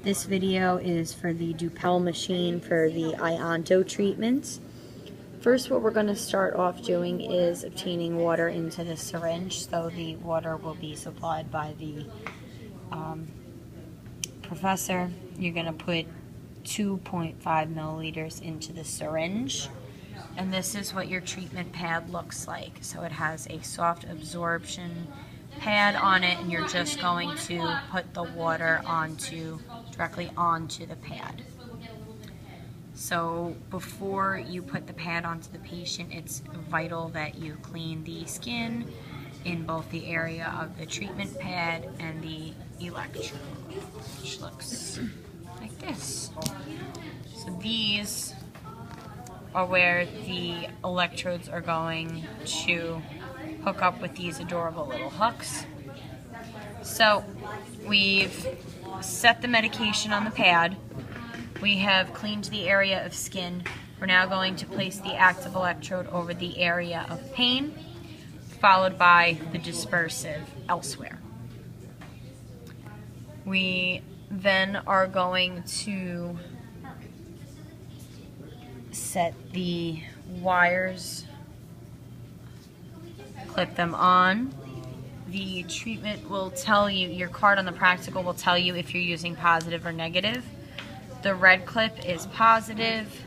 This video is for the Dupel machine for the Ionto treatments. First, what we're going to start off doing is obtaining water into the syringe. So the water will be supplied by the professor. You're going to put 2.5 milliliters into the syringe. And this is what your treatment pad looks like. So it has a soft absorption pad on it, and you're just going to put the water directly onto the pad. So before you put the pad onto the patient, it's vital that you clean the skin in both the area of the treatment pad and the electrode, which looks like this. So these are where the electrodes are going to hook up with these adorable little hooks. So we've set the medication on the pad. We have cleaned the area of skin. We're now going to place the active electrode over the area of pain, followed by the dispersive elsewhere. We then are going to set the wires, clip them on. The treatment will tell you, your card on the practical will tell you if you're using positive or negative. The red clip is positive,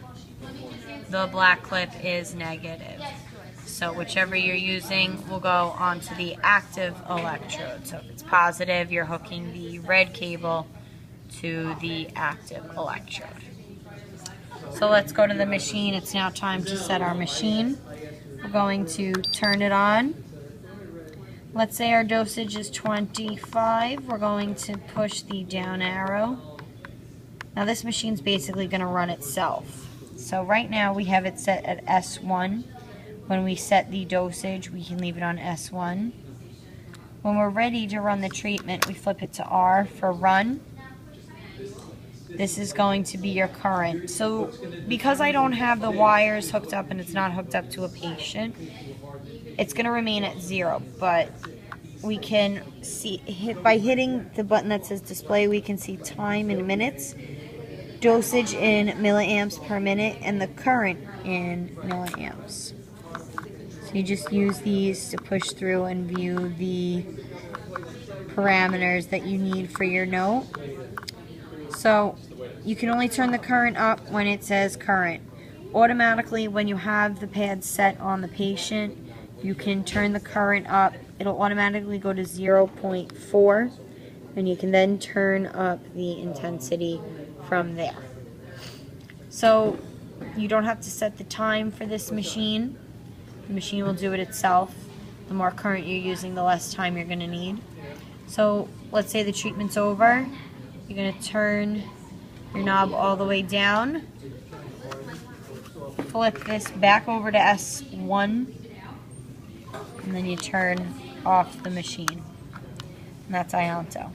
the black clip is negative. So whichever you're using will go onto the active electrode. So if it's positive, you're hooking the red cable to the active electrode. So let's go to the machine. It's now time to set our machine. We're going to turn it on. Let's say our dosage is 25. We're going to push the down arrow. Now this machine's basically going to run itself. So right now we have it set at S1. When we set the dosage, we can leave it on S1. When we're ready to run the treatment, we flip it to R for run. This is going to be your current. So because I don't have the wires hooked up and it's not hooked up to a patient, it's going to remain at 0. But we can see, by hitting the button that says display, we can see time in minutes, dosage in milliamps per minute, and the current in milliamps. So you just use these to push through and view the parameters that you need for your note. So you can only turn the current up when it says current. Automatically, when you have the pad set on the patient, you can turn the current up. It'll automatically go to 0.4, and you can then turn up the intensity from there. So you don't have to set the time for this machine. The machine will do it itself. The more current you're using, the less time you're going to need. So let's say the treatment's over. You're going to turn your knob all the way down. Flip this back over to S1. And then you turn off the machine. And that's Ionto.